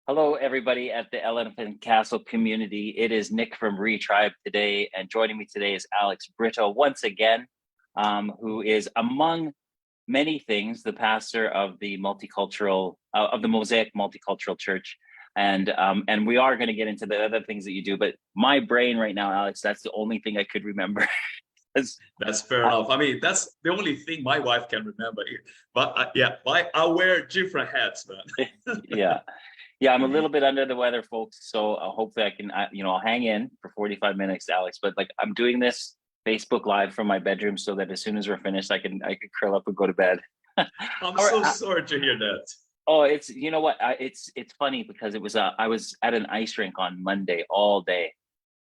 Hello, everybody at the Elephant Castle community. It is Nick from Retribe today, and joining me today is Alex Brito once again, who is, among many things, the pastor of the Mosaic Multicultural Church, and we are going to get into the other things that you do. But my brain right now, Alex, that's the only thing I could remember. That's fair enough. I mean, that's the only thing my wife can remember. But I wear different hats, man. Yeah. Yeah, I'm a little bit under the weather, folks. So hopefully I can, I'll hang in for 45 minutes, Alex. But like, I'm doing this Facebook Live from my bedroom so that as soon as we're finished, I can curl up and go to bed. I'm so sorry to hear that. Oh, it's it's funny because I was at an ice rink on Monday all day,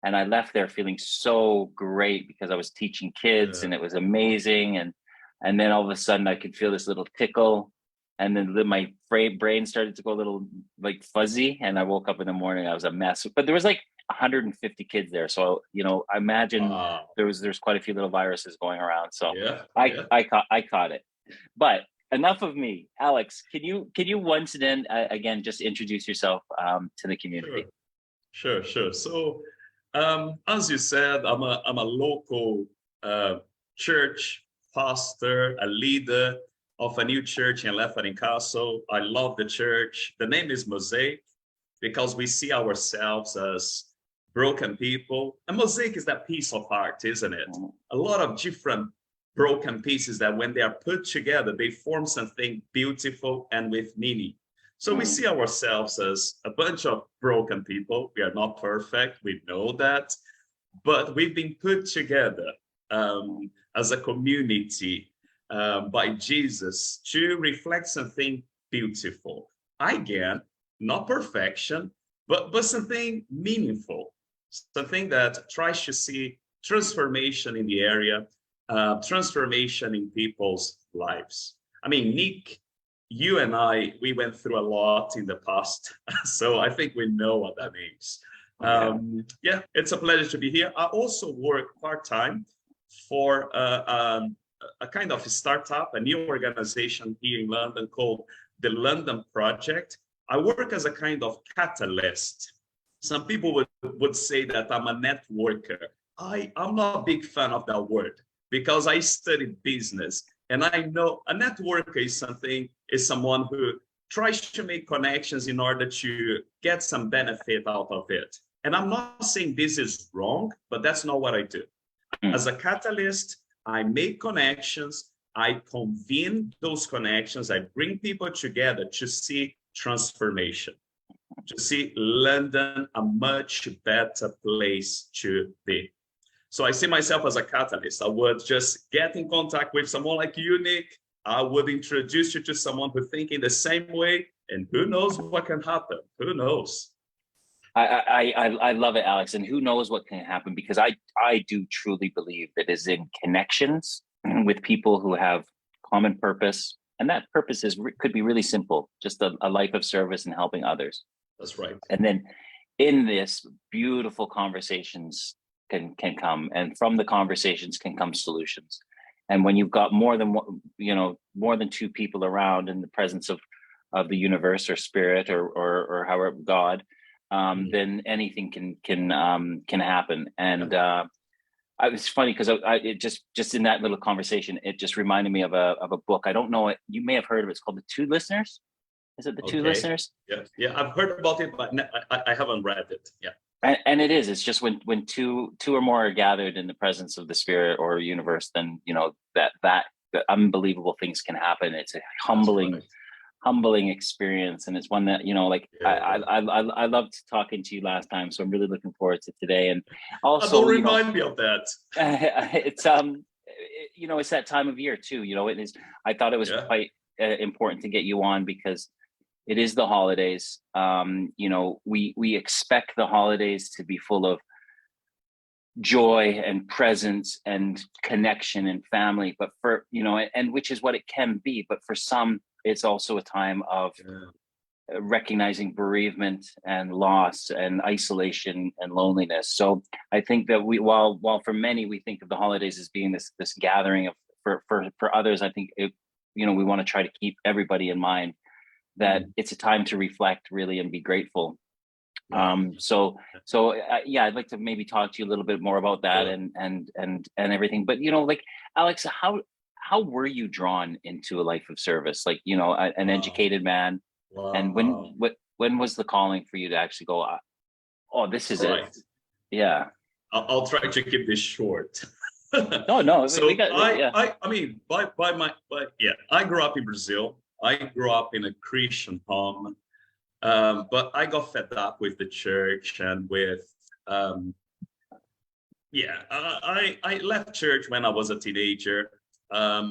and I left there feeling so great because I was teaching kids and it was amazing, and then all of a sudden I could feel this little tickle. And then my brain started to go a little like fuzzy, and I woke up in the morning. I was a mess, but there was like 150 kids there, so I imagine there's quite a few little viruses going around. So I caught it. But enough of me, Alex. Can you once again just introduce yourself to the community? Sure. So as you said, I'm a local church pastor, a leader of a new church in Elephant Castle. I love the church. The name is Mosaic because we see ourselves as broken people. And Mosaic is that piece of art, isn't it? A lot of different broken pieces that when they are put together, they form something beautiful and with meaning. So we see ourselves as a bunch of broken people. We are not perfect, we know that, but we've been put together as a community by Jesus to reflect something beautiful. Again, not perfection, but something meaningful, something that tries to see transformation in the area, transformation in people's lives. I mean, Nick, you and I, we went through a lot in the past, so I think we know what that means. It's a pleasure to be here. I also work part-time for a kind of a startup, a new organization here in London called the London Project. I work as a kind of catalyst. Some people would say that I'm a networker. I'm not a big fan of that word because I studied business, and I know a networker is someone who tries to make connections in order to get some benefit out of it. And I'm not saying this is wrong, but that's not what I do. As a catalyst, I make connections, I convene those connections, I bring people together to see transformation, to see London a much better place to be. So I see myself as a catalyst. I would just get in contact with someone like you, Nick. I would introduce you to someone who thinks in the same way, and who knows what can happen? Who knows? I love it, Alex. And who knows what can happen, because I do truly believe that is in connections with people who have common purpose. And that purpose could be really simple, just a life of service and helping others. That's right. And then in this, beautiful conversations can come. And from the conversations can come solutions. And when you've got more than two people around in the presence of the universe or spirit or however God, then anything can happen. And it's funny because it just in that little conversation, it just reminded me of a book. I don't know it. You may have heard of it. It's called The Two Listeners. Is it The Two Listeners? Yeah, I've heard about it, but I haven't read it. Yeah. And it is. It's just when two or more are gathered in the presence of the spirit or universe, then that unbelievable things can happen. It's a humbling experience, and it's one that I loved talking to you last time, so I'm really looking forward to today. And also don't remind me of that. It's it's that time of year too. It is. I thought it was quite important to get you on because it is the holidays. We expect the holidays to be full of joy and presence and connection and family, but for and which is what it can be, but for some it's also a time of recognizing bereavement and loss and isolation and loneliness. So I think that while for many we think of the holidays as being this gathering of for others, I think we want to try to keep everybody in mind that it's a time to reflect really and be grateful. Wow. Yeah, I'd like to maybe talk to you a little bit more about that and everything. But like, Alex, how were you drawn into a life of service? Like, an educated man, and when was the calling for you to actually go, oh, this is Right. it? Yeah. I'll try to keep this short. No. So yeah. I mean, I grew up in Brazil. I grew up in a Christian home, but I got fed up with the church and with, I left church when I was a teenager. I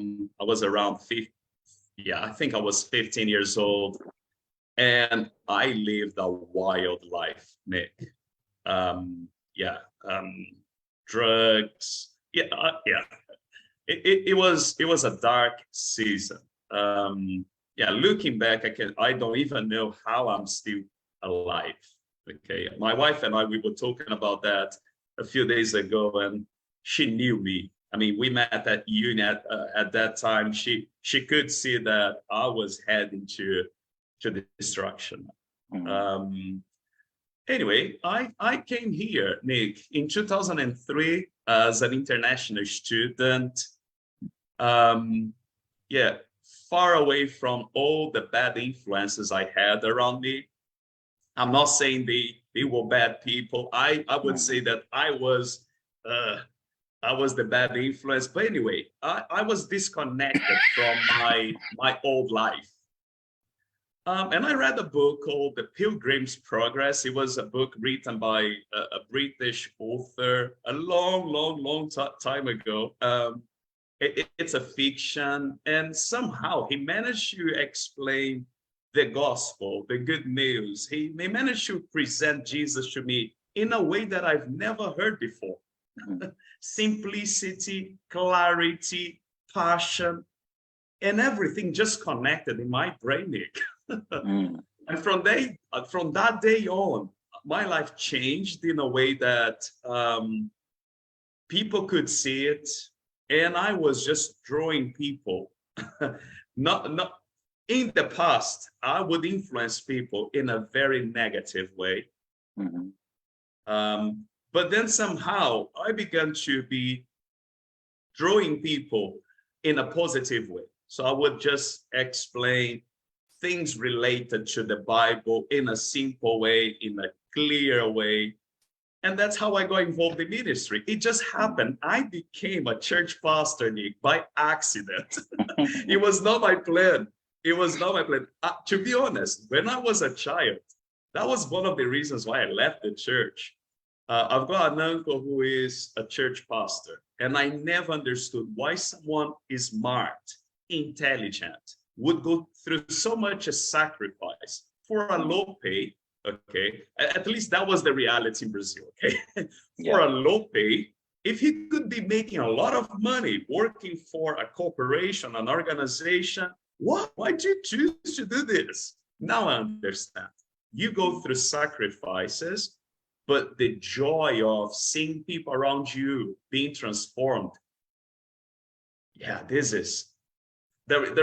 was around 50. Yeah, I think I was 15 years old, and I lived a wild life, Nick. Yeah, drugs. Yeah. It was a dark season. Looking back, I don't even know how I'm still alive. Okay, my wife and I, we were talking about that a few days ago, and she knew me. I mean, we met at Union at that time. She could see that I was heading to the destruction. Mm-hmm. Anyway, I came here, Nick, in 2003 as an international student. Far away from all the bad influences I had around me. I'm not saying they were bad people. I would say that I was the bad influence. But anyway, I was disconnected from my old life. And I read a book called The Pilgrim's Progress. It was a book written by a British author a long time ago. It's a fiction, and somehow he managed to explain the gospel, the good news. He managed to present Jesus to me in a way that I've never heard before. Simplicity, clarity, passion, and everything just connected in my brain, Nick. And from that day on, my life changed in a way that people could see it, and I was just drawing people. not in the past, I would influence people in a very negative way. But then somehow I began to be drawing people in a positive way. So I would just explain things related to the Bible in a simple way, in a clear way. And that's how I got involved in ministry. It just happened. I became a church pastor, Nick, by accident. It was not my plan. To be honest, when I was a child, that was one of the reasons why I left the church. I've got an uncle who is a church pastor, and I never understood why someone is smart, intelligent, would go through so much a sacrifice for a low pay. Okay, at least that was the reality in Brazil. Okay, for a low pay, if he could be making a lot of money working for a corporation, an organization, why did you choose to do this? Now I understand. You go through sacrifices, but the joy of seeing people around you being transformed. Yeah, there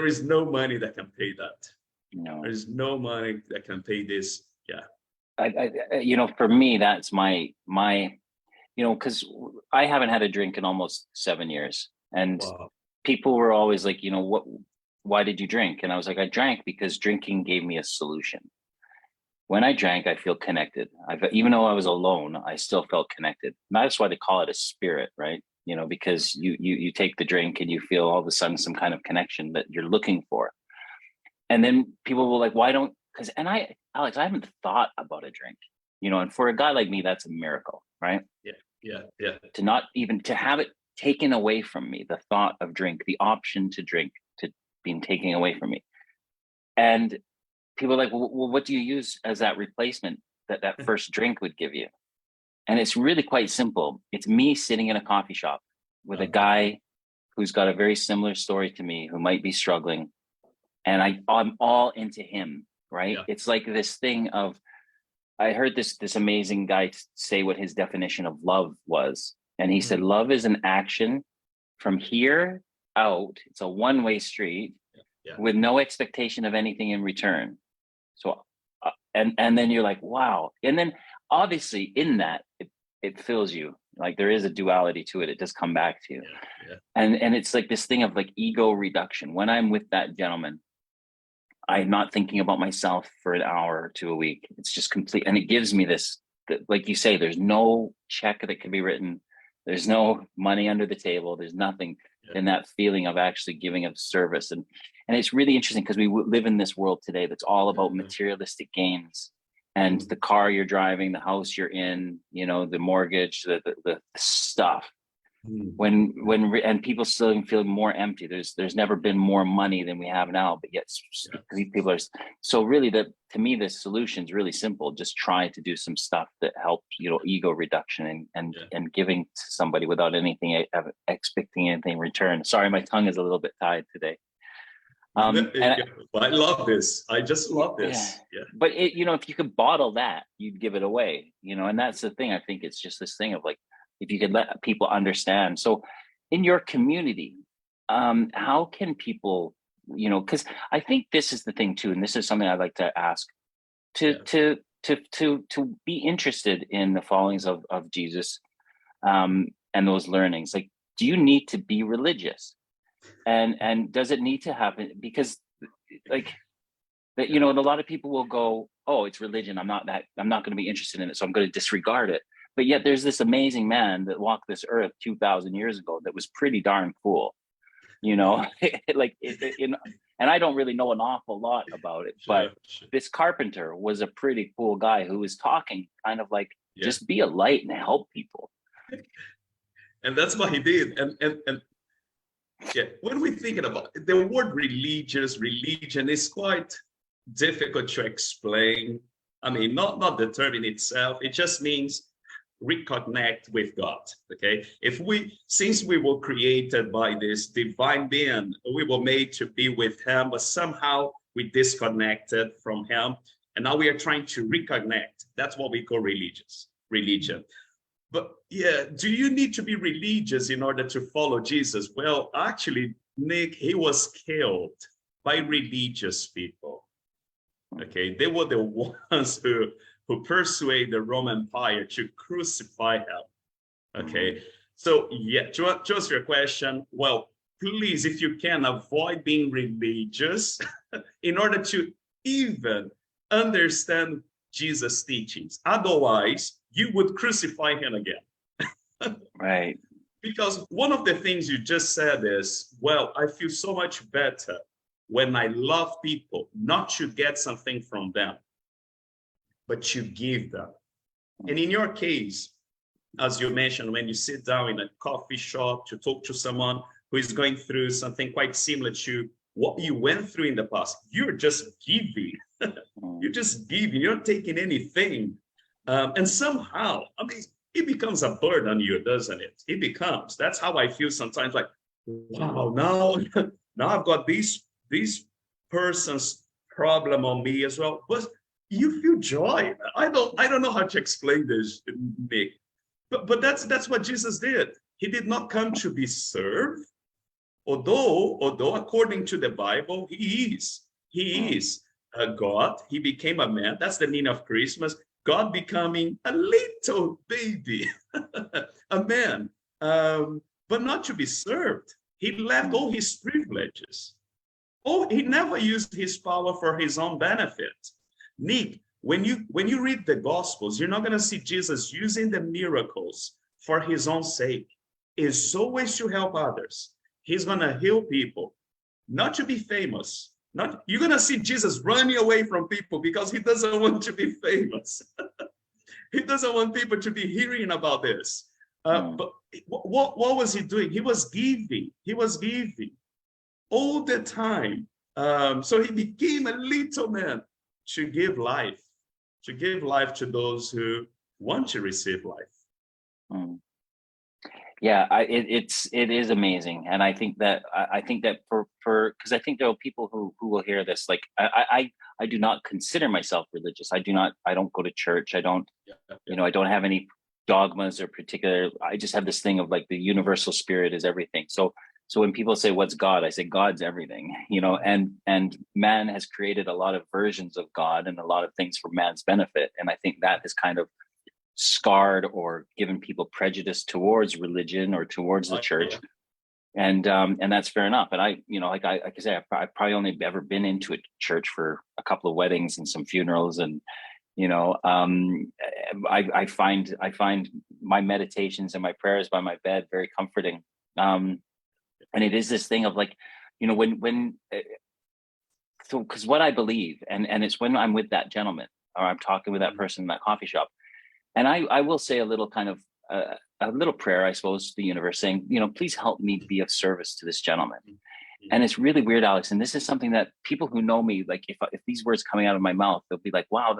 is no money that can pay that. No, there's no money that can pay this. Yeah. For me, that's my, because I haven't had a drink in almost 7 years, and people were always like, why did you drink? And I was like, I drank because drinking gave me a solution. When I drank, I feel connected. Even though I was alone, I still felt connected. And that's why they call it a spirit, right? Because you take the drink and you feel all of a sudden some kind of connection that you're looking for. And then people will like, why don't, Alex, I haven't thought about a drink, and for a guy like me, that's a miracle, right? Yeah. To have it taken away from me, the thought of drink, the option to drink, to being taken away from me. And people are like, well, what do you use as that replacement that first drink would give you? And it's really quite simple. It's me sitting in a coffee shop with a guy who's got a very similar story to me, who might be struggling. And I'm all into him, right? Yeah. It's like this thing of, I heard this amazing guy say what his definition of love was. And he said, love is an action from here out. It's a one-way street with no expectation of anything in return. So, and then you're like, wow. And then obviously in that, it fills you. Like there is a duality to it. It does come back to you. Yeah. And it's like this thing of like ego reduction. When I'm with that gentleman, I'm not thinking about myself for an hour or two a week. It's just complete. And it gives me this, like you say, there's no check that can be written. There's no money under the table. There's nothing in that feeling of actually giving of service. And it's really interesting because we live in this world today that's all about materialistic gains, and the car you're driving, the house you're in, you know, the mortgage, the stuff. And people still feel more empty. There's never been more money than we have now, but yet people are. So really, to me, the solution is really simple. Just try to do some stuff that helps, you know, ego reduction and giving to somebody without anything, expecting anything in return. Sorry, my tongue is a little bit tied today. But I love this. I just love this. Yeah. But you know, if you could bottle that, you'd give it away. You know, and that's the thing. I think it's just this thing of like, if you could let people understand. So in your community, how can people, you know, because I think this is the thing too, and this is something I'd like to ask, to be interested in the followings of Jesus, and those learnings. Like, do you need to be religious? And does it need to happen? Because like that, you know, and a lot of people will go, oh, it's religion. I'm not going to be interested in it, so I'm going to disregard it. But yet there's this amazing man that walked this earth 2,000 years ago that was pretty darn cool, you know, and I don't really know an awful lot about it, but this carpenter was a pretty cool guy who was talking kind of like, just be a light and help people. And that's what he did. And when we're thinking about it, the word religion is quite difficult to explain. I mean, not the term in itself. It just means reconnect with God. Okay, since we were created by this divine being, we were made to be with him, but somehow we disconnected from him, and now we are trying to reconnect. That's what we call religion. But do you need to be religious in order to follow Jesus? Well, actually, Nick, he was killed by religious people. Okay, they were the ones who persuade the Roman Empire to crucify him. Okay, so to answer your question, well, please, if you can, avoid being religious in order to even understand Jesus' teachings. Otherwise, you would crucify him again. Right. Because one of the things you just said is, well, I feel so much better when I love people, not to get something from them, but to give them. And in your case, as you mentioned, when you sit down in a coffee shop to talk to someone who is going through something quite similar to what you went through in the past, you're just giving. You're just giving. You're not taking anything. And somehow, I mean, it becomes a burden on you, doesn't it? It becomes. That's how I feel sometimes, like, wow, now I've got this person's problem on me as well. But you feel joy. I don't know how to explain this, Nick. But that's what Jesus did. He did not come to be served. Although according to the Bible, he is a God. He became a man. That's the meaning of Christmas. God becoming a little baby, a man, but not to be served. He left all his privileges. Oh, he never used his power for his own benefit. Nick, when you read the Gospels, you're not going to see Jesus using the miracles for his own sake. It's always to help others. He's going to heal people, not to be famous. You're going to see Jesus running away from people because he doesn't want to be famous. He doesn't want people to be hearing about this. But what was he doing? He was giving. He was giving all the time. So he became a little man to give life to those who want to receive life. Yeah, it is amazing, and I think that for because I think there are people who will hear this. Like I do not consider myself religious. I don't go to church. I don't I don't have any dogmas or particular. I just have this thing of like the universal spirit is everything. So So when people say, what's God? I say, God's everything, and man has created a lot of versions of God and a lot of things for man's benefit. And I think that has kind of scarred or given people prejudice towards religion or towards the church. And that's fair enough. And I, like I say, I've probably only ever been into a church for a couple of weddings and some funerals. And, I find my meditations and my prayers by my bed very comforting. And it is this thing of like, because what I believe, and it's when I'm with that gentleman or I'm talking with that person in that coffee shop, and I will say a little kind of a little prayer, I suppose, to the universe saying, please help me be of service to this gentleman. And it's really weird, Alex. And this is something that people who know me, like if these words coming out of my mouth, they'll be like, wow,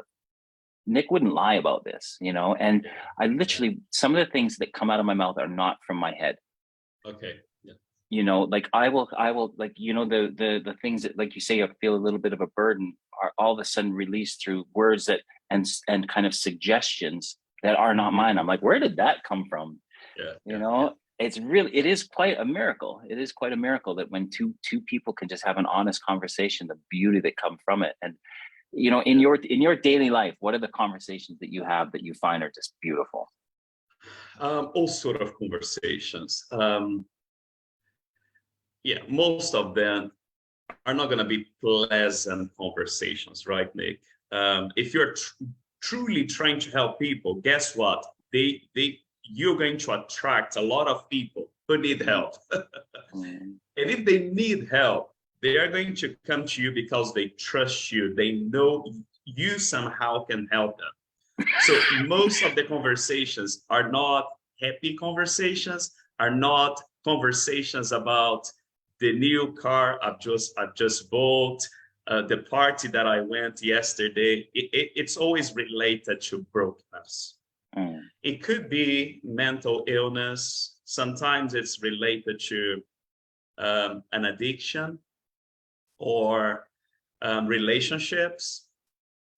Nick wouldn't lie about this, and I literally, some of the things that come out of my mouth are not from my head. Okay. Yeah. Like I will like, the things that, like you say, I feel a little bit of a burden are all of a sudden released through words that, and kind of suggestions that are not mine. I'm like, where did that come from? Yeah. It is quite a miracle. It is quite a miracle that when two people can just have an honest conversation, the beauty that come from it. And, in your daily life, what are the conversations that you have that you find are just beautiful? All sort of conversations. Most of them are not going to be pleasant conversations, right, Nick? If you're truly trying to help people, guess what? You're going to attract a lot of people who need help. And if they need help, they are going to come to you because they trust you. They know you somehow can help them. So most of the conversations are not happy conversations, are not conversations about the new car I've just bought, the party that I went yesterday. It's always related to brokenness. It could be mental illness. Sometimes it's related to an addiction or relationships.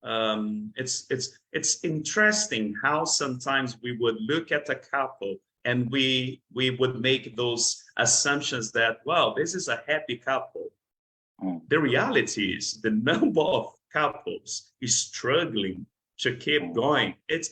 It's interesting how sometimes we would look at a couple and we would make those assumptions that, well, this is a happy couple. The reality is the number of couples is struggling to keep going. It's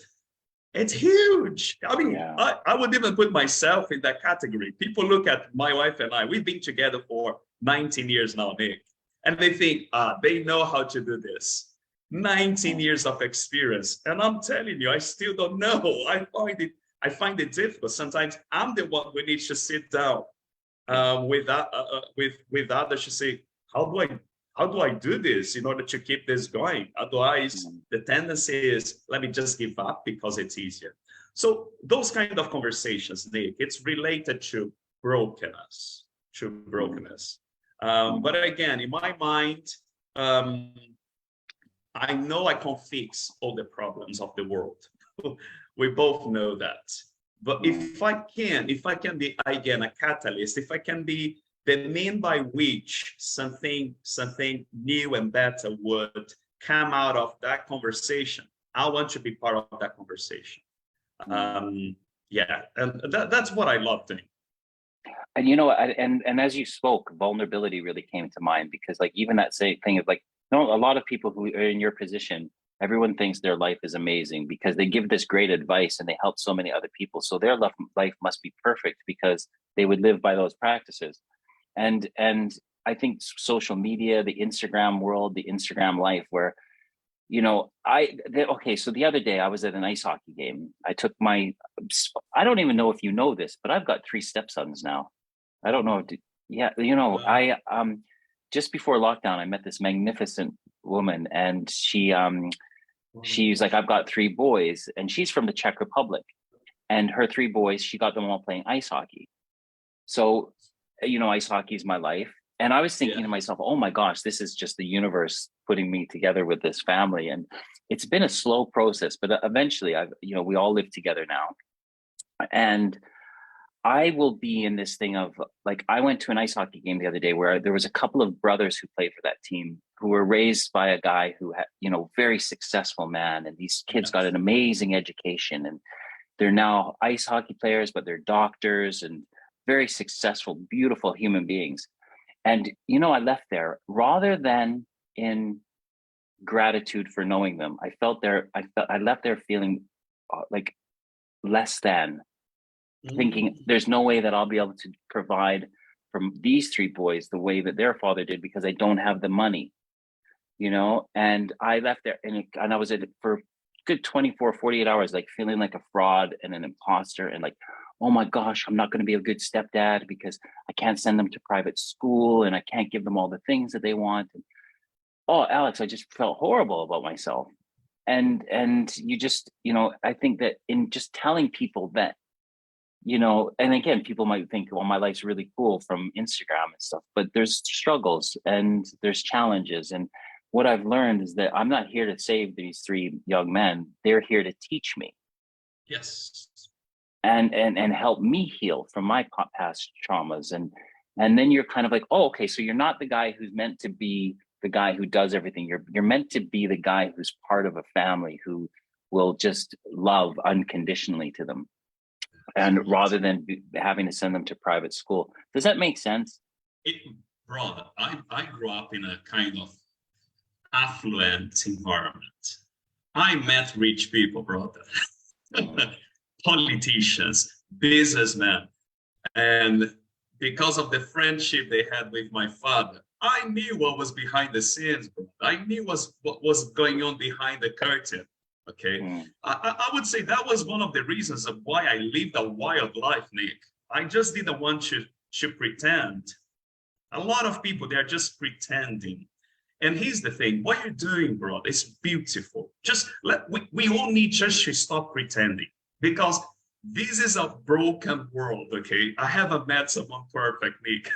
huge. I mean, I would even put myself in that category. People look at my wife and I, we've been together for 19 years now, Nick, and they think, they know how to do this. 19 years of experience. And I'm telling you, I still don't know. I find it difficult. Sometimes I'm the one who needs to sit down with others to say, how do I do this in order to keep this going? Otherwise, the tendency is, let me just give up because it's easier. So those kind of conversations, Nick, it's related to brokenness. But again, in my mind, I know I can't fix all the problems of the world. We both know that. But if I can be, again, a catalyst, if I can be the mean by which something new and better would come out of that conversation, I want to be part of that conversation. And that's what I love doing. And and as you spoke, vulnerability really came to mind, because like even that same thing of like, a lot of people who are in your position, everyone thinks their life is amazing because they give this great advice and they help so many other people. So their life must be perfect because they would live by those practices. And I think social media, the Instagram world, the Instagram life, where, so the other day I was at an ice hockey game. I don't even know if you know this, but I've got 3 stepsons now. I don't know. Just before lockdown, I met this magnificent woman, and she's like, I've got 3 boys, and she's from the Czech Republic, and her 3 boys, she got them all playing ice hockey. So, ice hockey is my life. And I was thinking to myself, oh my gosh, this is just the universe putting me together with this family. And it's been a slow process, but eventually we all live together now. And I will be in this thing of like, I went to an ice hockey game the other day where there was a couple of brothers who played for that team who were raised by a guy who had, very successful man. And these kids got an amazing education, and they're now ice hockey players, but they're doctors, and very successful, beautiful human beings. And, you know, I left there rather than in gratitude for knowing them. I left there feeling like less than, thinking there's no way that I'll be able to provide from these three boys the way that their father did because I don't have the money, you know. And I left there and I was at it for good 24, 48 hours, like feeling like a fraud and an imposter and like, oh my gosh, I'm not going to be a good stepdad because I can't send them to private school and I can't give them all the things that they want. And, oh, Alex, I just felt horrible about myself. And you just, you know, I think that in just telling people that, you know, and again, people might think, well, my life's really cool from Instagram and stuff, but there's struggles and there's challenges. And what I've learned is that I'm not here to save these three young men. They're here to teach me. Yes. And help me heal from my past traumas. And then you're kind of like, oh, okay, so you're not the guy who's meant to be the guy who does everything. You're meant to be the guy who's part of a family who will just love unconditionally to them. And rather than having to send them to private school. Does that make sense? Brother, I grew up in a kind of affluent environment. I met rich people, brother. Politicians, businessmen. And because of the friendship they had with my father, I knew what was behind the scenes, bro. I knew what was going on behind the curtain. Okay. I would say that was one of the reasons of why I lived a wild life, Nick. I just didn't want to pretend. A lot of people, they're just pretending. And here's the thing, what you're doing, bro, is beautiful. Just we all need just to stop pretending, because this is a broken world, okay? I haven't met someone perfect, Nick,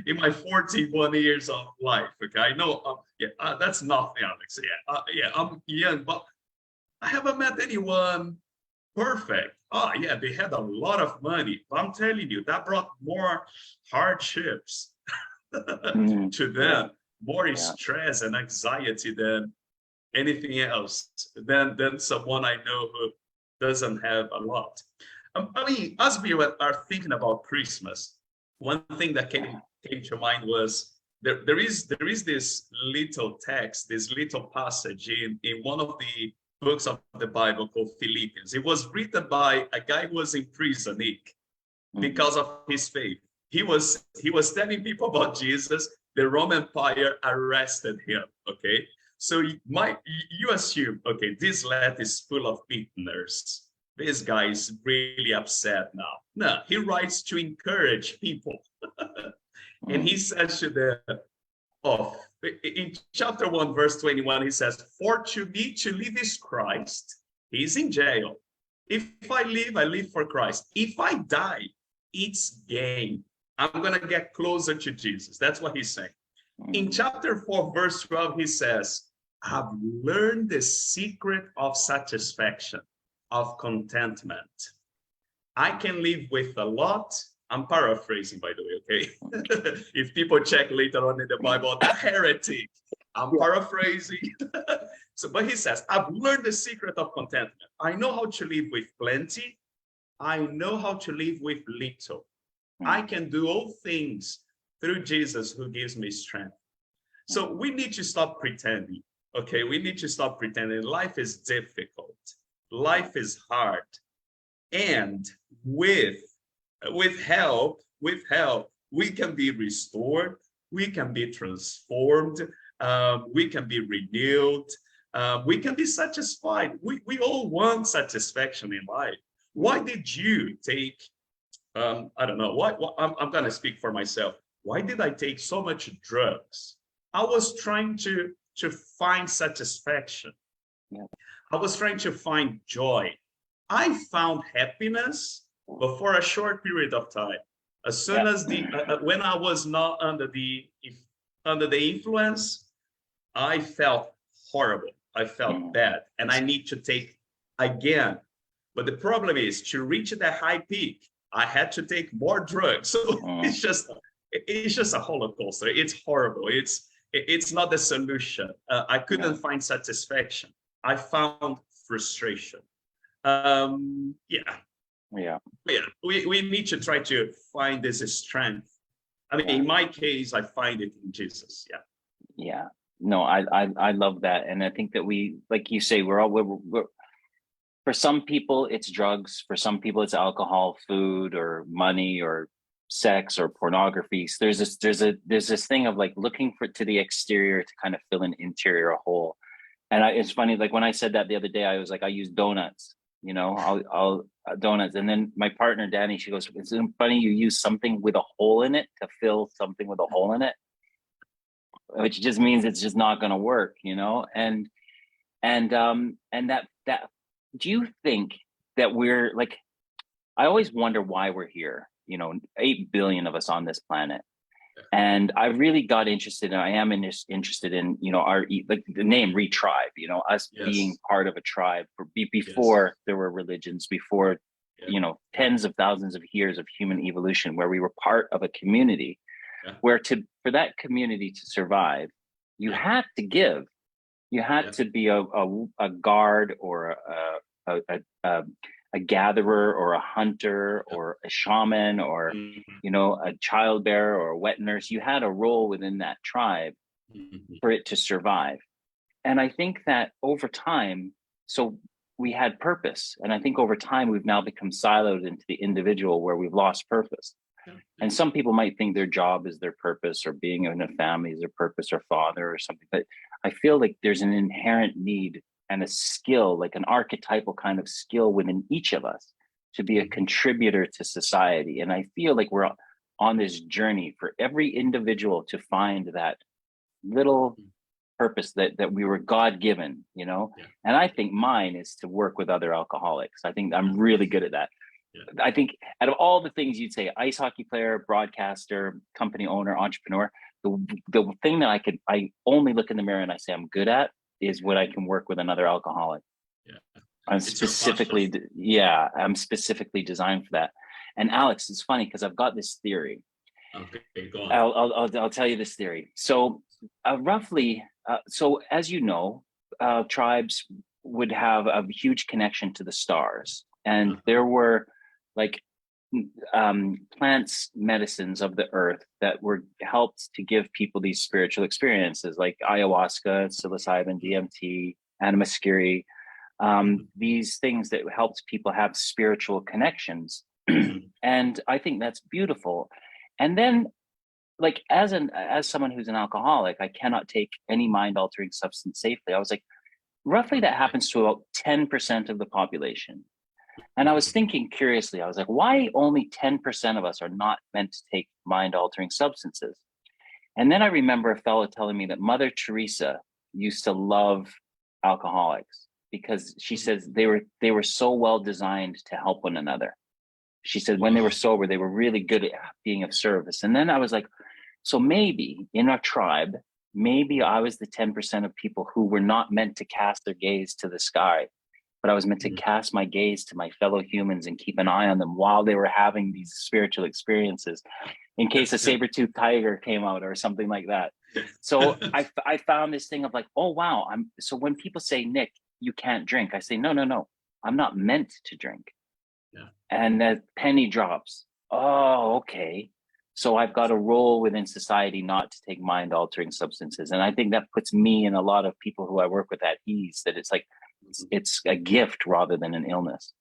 in my 41 years of life, okay? I know, that's nothing, Alex. I'm young, but I haven't met anyone perfect. Oh, yeah, they had a lot of money. But I'm telling you, that brought more hardships to them, more stress and anxiety than anything else, than someone I know who doesn't have a lot. I mean, as we are thinking about Christmas, one thing that came to mind was there is this little text, this little passage in one of the books of the Bible called Philippians. It was written by a guy who was in prison, Nick, because of his faith. He was telling people about Jesus. The Roman Empire arrested him. Okay, so you assume, okay, this letter is full of bitterness. This guy is really upset now. No, he writes to encourage people, and he says to them, in chapter 1, verse 21, he says, for to me to live is Christ. He's in jail. If I live for Christ. If I die, it's gain. I'm going to get closer to Jesus. That's what he's saying. In chapter 4, verse 12, he says, I've learned the secret of satisfaction, of contentment. I can live with a lot. I'm paraphrasing, by the way, okay? If people check later on in the Bible, the heretic, I'm paraphrasing. But he says, I've learned the secret of contentment. I know how to live with plenty. I know how to live with little. I can do all things through Jesus who gives me strength. So we need to stop pretending, okay? We need to stop pretending. Life is difficult. Life is hard. And with help, we can be restored, we can be transformed, we can be renewed, we can be satisfied. We all want satisfaction in life. Why did you take, I don't know, I'm going to speak for myself. Why did I take so much drugs? I was trying to find satisfaction. I was trying to find joy. I found happiness, but for a short period of time. As soon as when I was not under the influence, I felt horrible. I felt bad, and I need to take again. But the problem is, to reach the high peak, I had to take more drugs. So it's just a roller coaster. It's horrible. It's not the solution. I couldn't find satisfaction. I found frustration. Yeah. Yeah, we need to try to find this strength. I mean, in my case, I find it in Jesus. Yeah. Yeah. No, I love that. And I think that we, like you say, we're for some people it's drugs, for some people it's alcohol, food, or money, or sex, or pornography. So there's this thing of like looking to the exterior to kind of fill an interior hole. And it's funny, like when I said that the other day, I was like, I use donuts, I'll donuts. And then my partner, Danny, she goes, it's funny you use something with a hole in it to fill something with a hole in it, which just means it's just not going to work, and that, do you think that we're like, I always wonder why we're here, 8 billion of us on this planet. And I really got interested, and I am interested in, our, like the name Retribe, us being part of a tribe before there were religions, before, tens of thousands of years of human evolution, where we were part of a community, where for that community to survive, you had to give, you had to be a guard, or a gatherer, or a hunter, or a shaman, or a childbearer, or a wet nurse. You had a role within that tribe for it to survive. And I think that over time, so we had purpose, and I think over time we've now become siloed into the individual, where we've lost purpose. And some people might think their job is their purpose, or being in a family is their purpose, or father, or something. But I feel like there's an inherent need and a skill, like an archetypal kind of skill within each of us, to be a contributor to society. And I feel like we're on this journey for every individual to find that little purpose that we were God-given, And I think mine is to work with other alcoholics. I think I'm really good at that. I think out of all the things you'd say, ice hockey player, broadcaster, company owner, entrepreneur, the thing that I only look in the mirror and I say I'm good at is what I can work with another alcoholic. I'm specifically designed for that. And Alex, it's funny because I've got this theory. Okay, go on. I'll tell you this theory. So roughly, so as you know, tribes would have a huge connection to the stars, and there were like plants, medicines of the earth that were helped to give people these spiritual experiences, like ayahuasca, psilocybin, DMT, animaskiri, these things that helped people have spiritual connections. And I think that's beautiful. And then, like, as someone who's an alcoholic, I cannot take any mind-altering substance safely. I was like, roughly that happens to about 10% of the population. And I was thinking curiously, I was like, why only 10% of us are not meant to take mind-altering substances? And then I remember a fellow telling me that Mother Teresa used to love alcoholics because she says they were so well designed to help one another. She said when they were sober, they were really good at being of service. And then I was like, so maybe in our tribe, maybe I was the 10% of people who were not meant to cast their gaze to the sky, but I was meant to cast my gaze to my fellow humans and keep an eye on them while they were having these spiritual experiences, in case a saber-toothed tiger came out or something like that. So I found this thing of like, oh, wow. So when people say, Nick, you can't drink, I say, no, I'm not meant to drink. And that penny drops. Oh, okay. So I've got a role within society not to take mind-altering substances. And I think that puts me and a lot of people who I work with at ease, that it's like, it's a gift rather than an illness.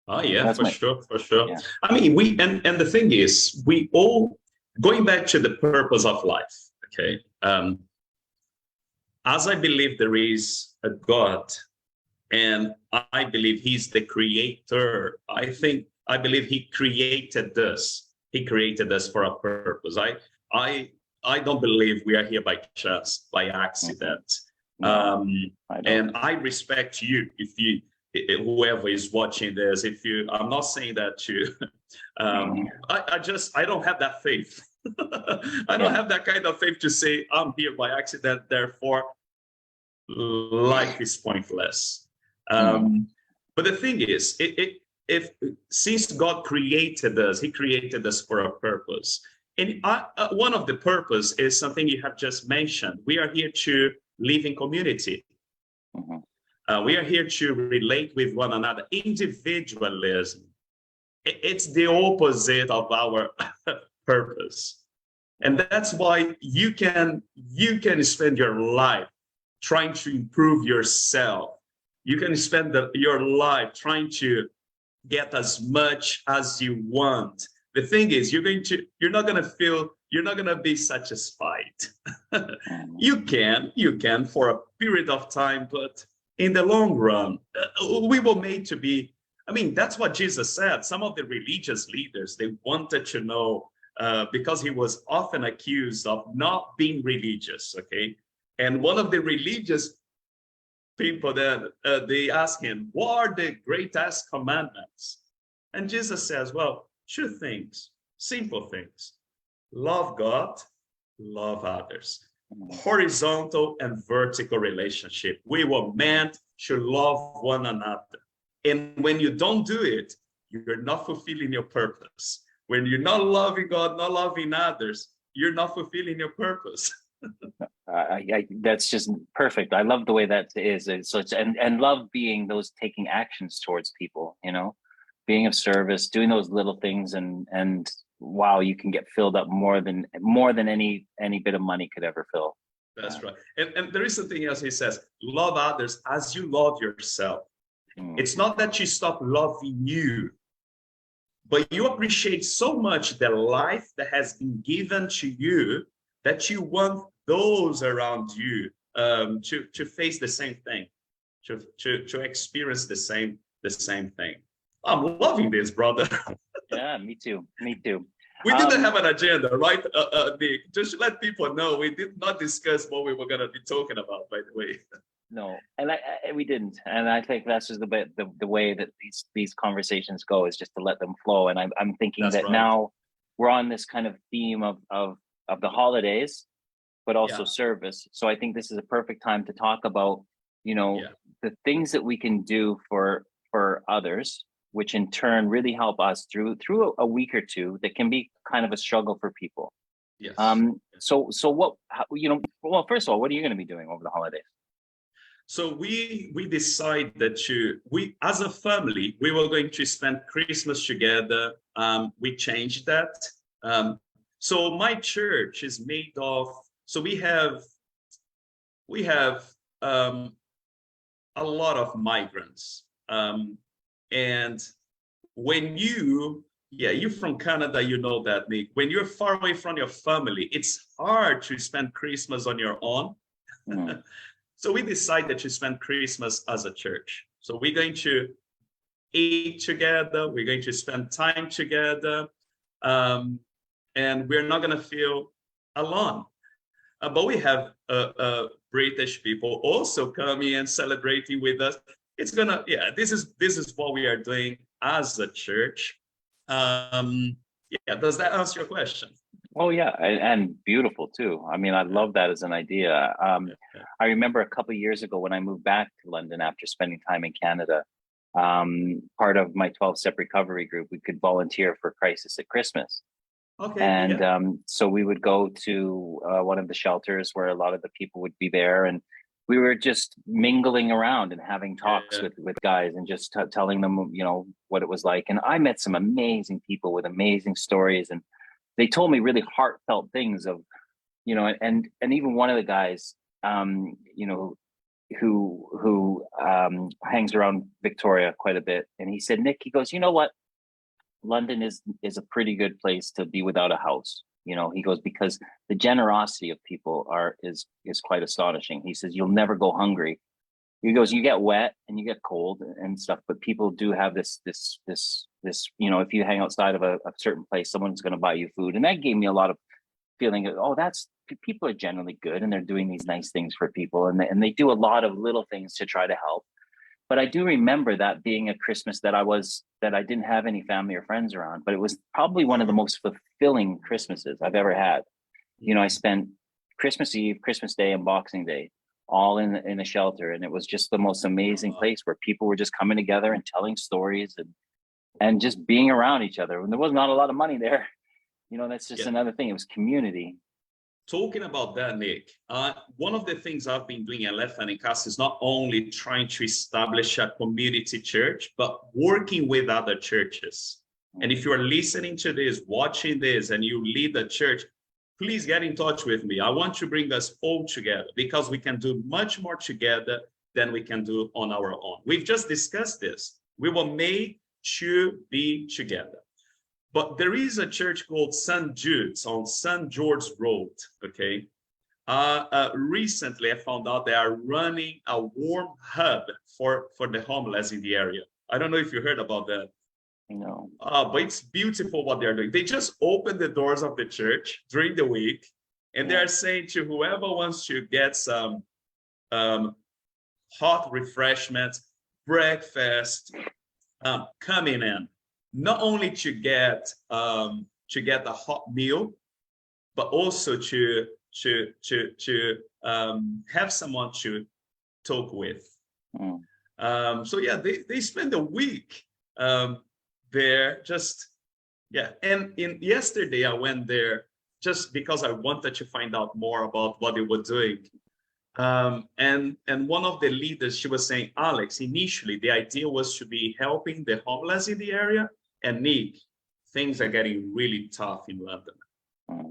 Oh yeah, for sure. Yeah. I mean, and the thing is, we all, going back to the purpose of life, okay? As I believe there is a God, and I believe he's the creator, I believe he created us. He created us for a purpose. I don't believe we are here by chance, by accident. And I respect you if whoever is watching this. I'm not saying that to I don't have that faith. I don't have that kind of faith to say I'm here by accident, therefore life is pointless. But the thing is, if since God created us, he created us for a purpose. And one of the purpose is something you have just mentioned. We are here to live in community. We are here to relate with one another. Individualism it's the opposite of our purpose. And that's why you can spend your life trying to improve yourself. You can spend your life trying to get as much as you want. The thing is, you're not gonna be satisfied. You can for a period of time, but in the long run, we were made to be. I mean, that's what Jesus said. Some of the religious leaders, they wanted to know, because he was often accused of not being religious, okay? And one of the religious people then, they asked him, what are the greatest commandments? And Jesus says, well, two things, simple things. Love God, love others. Horizontal and vertical relationship. We were meant to love one another. And when you don't do it, you're not fulfilling your purpose. When you're not loving God, not loving others, you're not fulfilling your purpose. That's just perfect. I love the way that is. So it's, and love being those taking actions towards people, you know, being of service, doing those little things, and wow, you can get filled up more than any bit of money could ever fill. That's right. And there is something else he says, love others as you love yourself. It's not that you stop loving you, but you appreciate so much the life that has been given to you that you want those around you to face the same thing, to experience the same thing. I'm loving this, brother. Yeah, me too. Me too. We didn't have an agenda, right, Nick? Just to let people know, we did not discuss what we were going to be talking about, by the way. No, and we didn't, and I think that's just the way that these conversations go, is just to let them flow. And I'm thinking that's that right. Now we're on this kind of theme of the holidays, but also service. So I think this is a perfect time to talk about, you know, the things that we can do for others, which in turn really help us through a week or two that can be kind of a struggle for people. Yes. So what, you know, well, first of all, what are you going to be doing over the holidays? So we decided we as a family, we were going to spend Christmas together. We changed that. So my church is made of, so we have a lot of migrants. And when you're from Canada, you know that, Nick. When you're far away from your family, it's hard to spend Christmas on your own. So we decided to spend Christmas as a church. So we're going to eat together. We're going to spend time together. And we're not going to feel alone. But we have British people also coming and celebrating with us. It's gonna, this is what we are doing as a church. Does that answer your question? Oh yeah, and beautiful too. I mean, I love that as an idea. I remember a couple of years ago when I moved back to London after spending time in Canada, part of my 12-step recovery group, we could volunteer for Crisis at Christmas. Okay. And so we would go to one of the shelters where a lot of the people would be there, and we were just mingling around and having talks with guys and just telling them, you know, what it was like. And I met some amazing people with amazing stories, and they told me really heartfelt things of, you know, and even one of the guys, you know, who hangs around Victoria quite a bit. And he said, Nick, he goes, you know what? London is a pretty good place to be without a house. You know, he goes, because the generosity of people is quite astonishing. He says, you'll never go hungry. He goes, you get wet and you get cold and stuff, but people do have this, you know, if you hang outside of a certain place, someone's going to buy you food. And that gave me a lot of feeling of, people are generally good and they're doing these nice things for people. And they do a lot of little things to try to help. But I do remember that being a Christmas that I didn't have any family or friends around, but it was probably one of the most fulfilling Christmases I've ever had. You know, I spent Christmas Eve, Christmas Day, and Boxing Day all in a shelter. And it was just the most amazing place where people were just coming together and telling stories and just being around each other. And there was not a lot of money there. You know, that's just another thing. It was community. Talking about that, Nick, one of the things I've been doing at Left Hand Cast is not only trying to establish a community church, but working with other churches. And if you are listening to this, watching this, and you lead the church, please get in touch with me. I want to bring us all together because we can do much more together than we can do on our own. We've just discussed this. We were made to be together. But there is a church called St. Jude's on St. George Road, okay? Recently, I found out they are running a warm hub for the homeless in the area. I don't know if you heard about that. No. But it's beautiful what they're doing. They just open the doors of the church during the week, and they're saying to whoever wants to get some hot refreshments, breakfast, coming in, not only to get a hot meal, but also to have someone to talk with. So yeah, they spend a week there just, yeah. And yesterday I went there just because I wanted to find out more about what they were doing. And one of the leaders, she was saying, Alex, initially the idea was to be helping the homeless in the area. And Nick, things are getting really tough in London.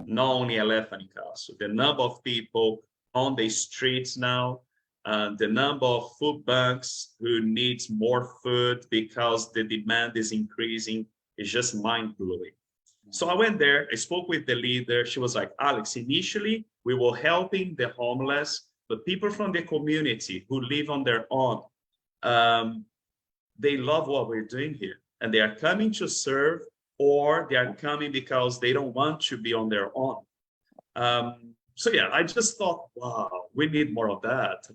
Not only Elephant and Castle, the number of people on the streets now, the number of food banks who needs more food because the demand is increasing is just mind-blowing. So I went there, I spoke with the leader. She was like, Alex, initially we were helping the homeless, but people from the community who live on their own, they love what we're doing here. And they are coming to serve, or they are coming because they don't want to be on their own. So yeah, I just thought, wow, we need more of that.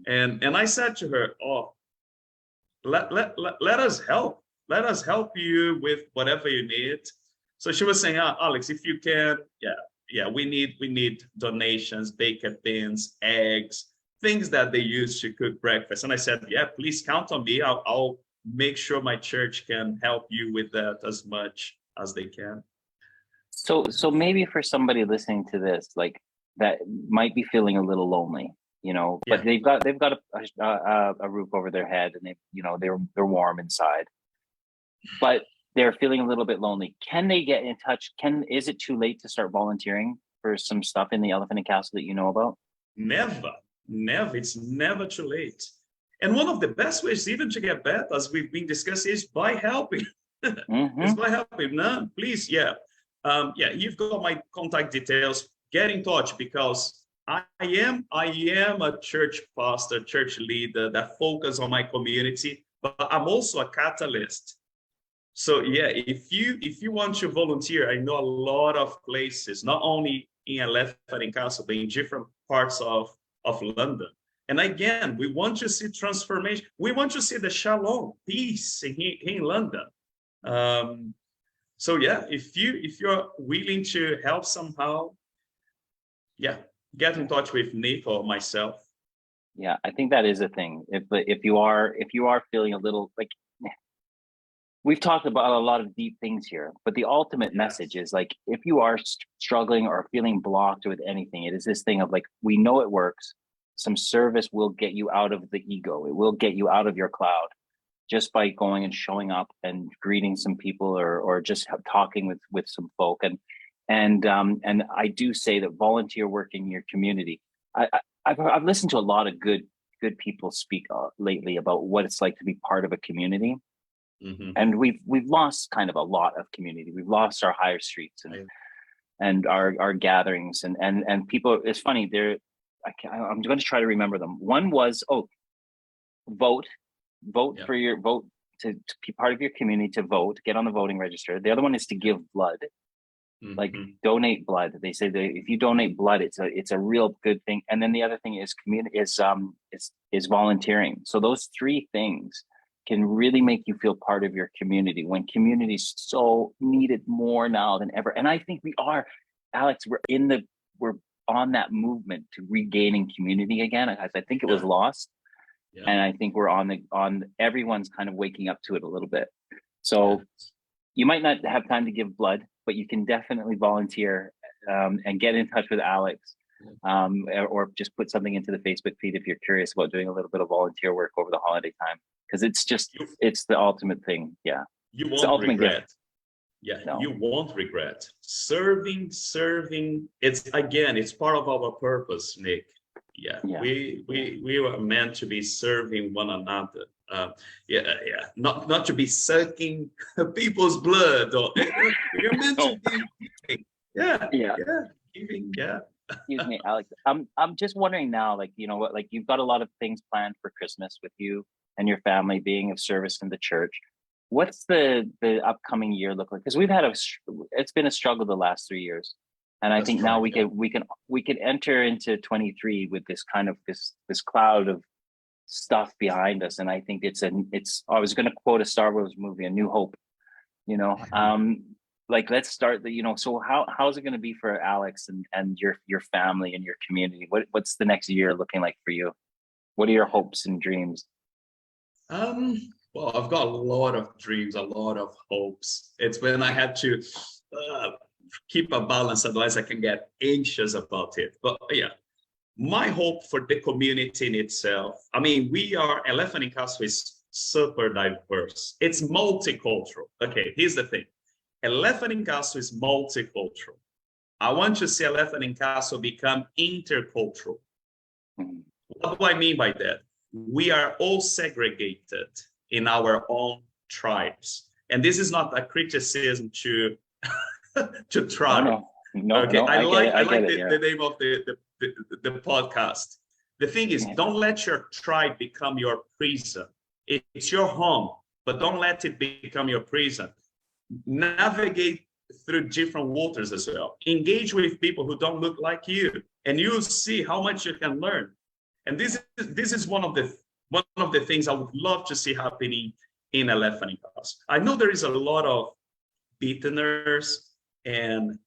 And I said to her, oh, let us help. Let us help you with whatever you need. So she was saying, Alex, if you can, we need donations, baked beans, eggs, things that they use to cook breakfast. And I said, yeah, please count on me. I'll make sure my church can help you with that as much as they can. So maybe for somebody listening to this, like that might be feeling a little lonely, but they've got a roof over their head, and they're warm inside, but they're feeling a little bit lonely. Can they get in touch? Is it too late to start volunteering for some stuff in the Elephant and Castle that you know about? Never. It's never too late. And one of the best ways even to get better, as we've been discussing, is by helping. Is by helping. No, please, you've got my contact details. Get in touch, because I am a church pastor, church leader that focus on my community, but I'm also a catalyst. So yeah, if you want to volunteer, I know a lot of places, not only in Elephant and Castle, but in different parts of London. And again, we want to see transformation. We want to see the shalom, peace in London. So yeah, if you're willing to help somehow, get in touch with Nick or myself. Yeah, I think that is a thing. If you are feeling a little like, we've talked about a lot of deep things here, but the ultimate message is like, if you are struggling or feeling blocked with anything, it is this thing of like, we know it works. Some service will get you out of the ego. It will get you out of your cloud just by going and showing up and greeting some people or just talking with some folk. And I do say that volunteer work in your community. I've listened to a lot of good people speak lately about what it's like to be part of a community. Mm-hmm. And we've lost kind of a lot of community. We've lost our higher streets and our gatherings and people. It's funny. I'm going to try to remember them. One was vote for your vote to be part of your community, to vote, get on the voting register. The other one is to give blood. Mm-hmm. Like donate blood. They say that if you donate blood, it's a real good thing. And then the other thing is is volunteering. So those three things can really make you feel part of your community when community is so needed more now than ever. And I think we are, Alex, we're on that movement to regaining community again. I think it was lost. Yeah. And I think we're on everyone's kind of waking up to it a little bit. So you might not have time to give blood, but you can definitely volunteer and get in touch with Alex or just put something into the Facebook feed if you're curious about doing a little bit of volunteer work over the holiday time. Because it's the ultimate thing. Yeah. You won't regret. Yeah, No. you won't regret. Serving, it's part of our purpose, Nick. Yeah, Yeah. we were meant to be serving one another. Yeah. Not to be sucking people's blood, or we're meant to be giving. Yeah, Yeah. giving, yeah. Excuse me, Alex. I'm just wondering now, like, you know what, like you've got a lot of things planned for Christmas with you and your family being of service in the church. What's the upcoming year look like? Because it's been a struggle the last 3 years, and I That's think now right. we can enter into 23 with this kind of this cloud of stuff behind us, and I think I was going to quote a Star Wars movie, A New Hope. You know, like let's start so how's it going to be for Alex and your family and your community? What's the next year looking like for you? What are your hopes and dreams? Well, I've got a lot of dreams, a lot of hopes. It's when I had to keep a balance, otherwise I can get anxious about it. But yeah, my hope for the community in itself, I mean, Elephant and Castle is super diverse. It's multicultural. Okay, here's the thing. Elephant and Castle is multicultural. I want to see Elephant and Castle become intercultural. Mhm. What do I mean by that? We are all segregated in our own tribes. And this is not a criticism to tribe. No, Okay, I like get it, the name of the podcast. The thing is, don't let your tribe become your prison. It's your home, but don't let it become your prison. Navigate through different waters as well. Engage with people who don't look like you, and you'll see how much you can learn. And this is one of the things I would love to see happening in Elephant and Castle. I know there is a lot of bitterness and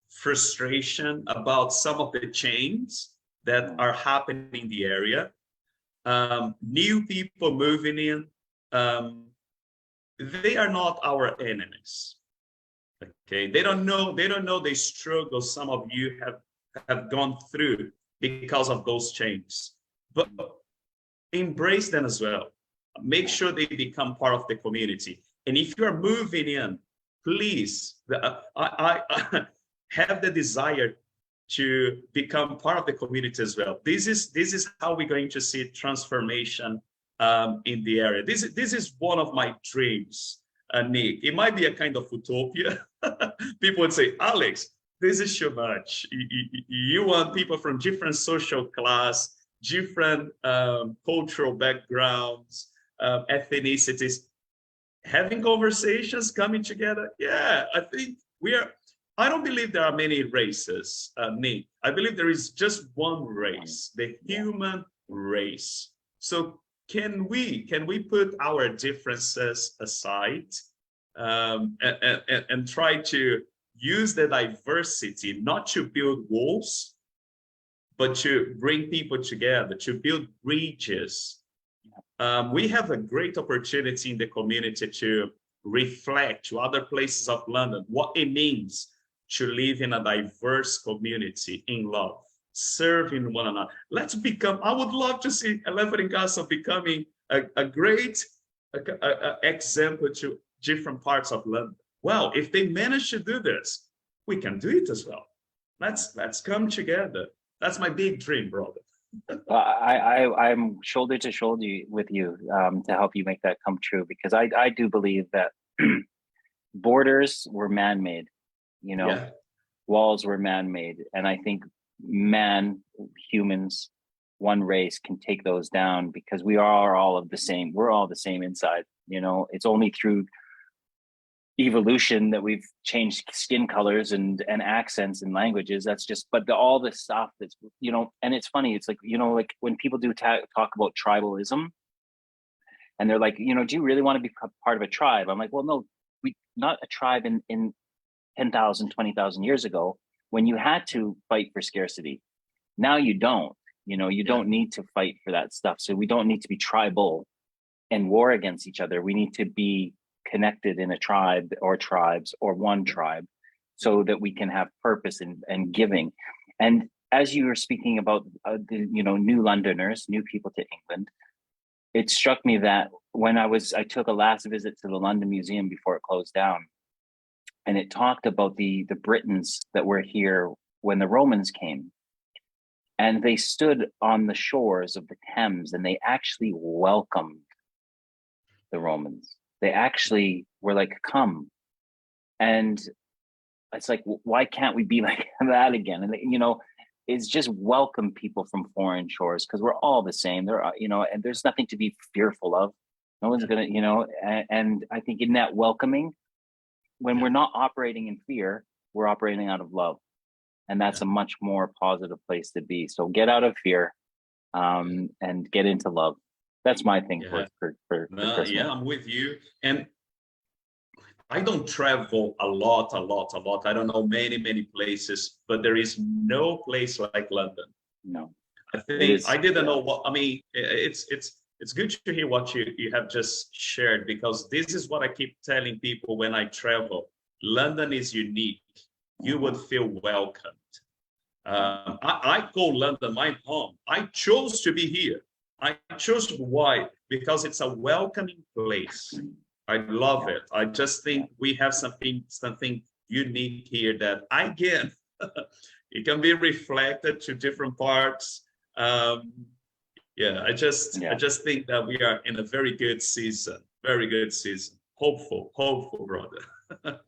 frustration about some of the changes that are happening in the area. New people moving in, they are not our enemies. Okay, they don't know the struggle some of you have gone through because of those changes. But embrace them as well. Make sure they become part of the community. And if you're moving in, please, I have the desire to become part of the community as well. This is how we're going to see transformation in the area. This is one of my dreams, Nick. It might be a kind of utopia. People would say, Alex, this is too much. You want people from different social class, different cultural backgrounds, ethnicities, having conversations, coming together. Yeah, I think I don't believe there are many races, Nick. I believe there is just one race, the human race. So can we put our differences aside and try to use the diversity not to build walls, but to bring people together, to build bridges. We have a great opportunity in the community to reflect to other places of London what it means to live in a diverse community in love, serving one another. I would love to see Elephant and Castle becoming a great example to different parts of London. Well, if they manage to do this, we can do it as well. Let's come together. That's my big dream, brother. I'm shoulder to shoulder with you to help you make that come true, because I do believe that borders were man-made, walls were man-made, and I think humans, one race can take those down, because we are all the same. We're all the same inside. It's only through evolution that we've changed skin colors and accents and languages. But all this stuff that's and it's funny, it's like like when people do talk about tribalism, and they're like, do you really want to be part of a tribe? I'm like, well, no, we not a tribe in 10,000 20,000 years ago, when you had to fight for scarcity. Now you don't. You don't need to fight for that stuff. So we don't need to be tribal and war against each other. We need to be connected in a tribe or tribes or one tribe, so that we can have purpose and giving. And as you were speaking about the new Londoners, new people to England, it struck me that when I took a last visit to the London Museum before it closed down. And it talked about the Britons that were here when the Romans came. And they stood on the shores of the Thames and they actually welcomed the Romans. They actually were like, come. And it's like, why can't we be like that again? And, you know, it's just welcome people from foreign shores because we're all the same. There are, you know, and there's nothing to be fearful of. No one's going to, you know, and I think in that welcoming, when we're not operating in fear, we're operating out of love. And that's a much more positive place to be. So get out of fear and get into love. That's my thing for Christmas. Yeah, I'm with you. And I don't travel a lot. I don't know many places, but there is no place like London. No. I think I didn't know what, I mean, it's good to hear what you have just shared, because this is what I keep telling people when I travel. London is unique. You would feel welcomed. I call London my home. I chose to be here. I chose why? Because it's a welcoming place. I love it. I just think we have something unique here that again, it can be reflected to different parts. I just think that we are in a very good season. Hopeful, brother.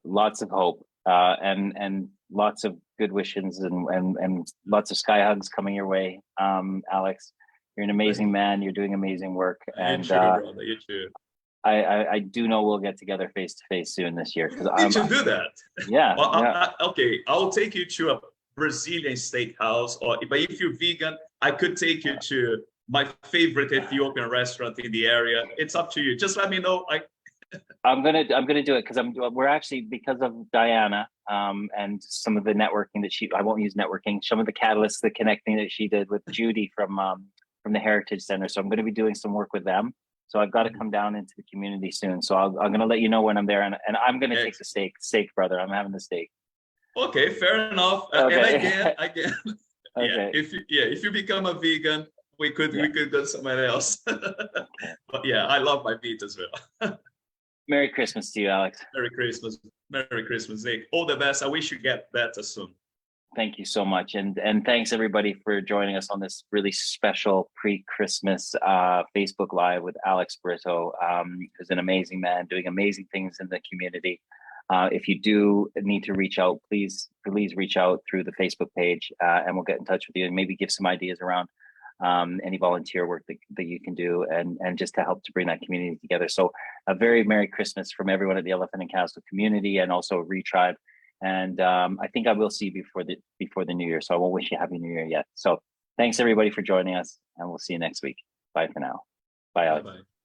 Lots of hope and lots of good wishes and lots of sky hugs coming your way, Alex. You're an amazing man. You're doing amazing work. And you too, brother. You too. I do know we'll get together face to face soon this year. We need to do that. Yeah. Well, okay, I'll take you to a Brazilian steakhouse, but if you're vegan, I could take you to my favorite Ethiopian restaurant in the area. It's up to you. Just let me know. I'm gonna do it because we're actually, because of Diana and some of the networking that I won't use networking, some of the catalysts, the connecting that she did with Judy from the Heritage Center. So I'm going to be doing some work with them. So I've got to come down into the community soon. So I'm going to let you know when I'm there, and I'm going to take the steak, brother. I'm having the steak. Okay, fair enough. Okay. And again, okay. If you become a vegan, we could go somewhere else. But yeah, I love my meat as well. Merry Christmas to you, Alex. Merry Christmas, Nick. All the best. I wish you get better soon. Thank you so much. And thanks everybody for joining us on this really special pre-Christmas Facebook Live with Alex Brito, who's an amazing man doing amazing things in the community. If you do need to reach out, please reach out through the Facebook page and we'll get in touch with you and maybe give some ideas around any volunteer work that you can do and just to help to bring that community together. So a very Merry Christmas from everyone at the Elephant and Castle community and also Retribe. And I think I will see you before the new year. So I won't wish you Happy New Year yet. So thanks everybody for joining us and we'll see you next week. Bye for now. Bye, Alex. Bye-bye.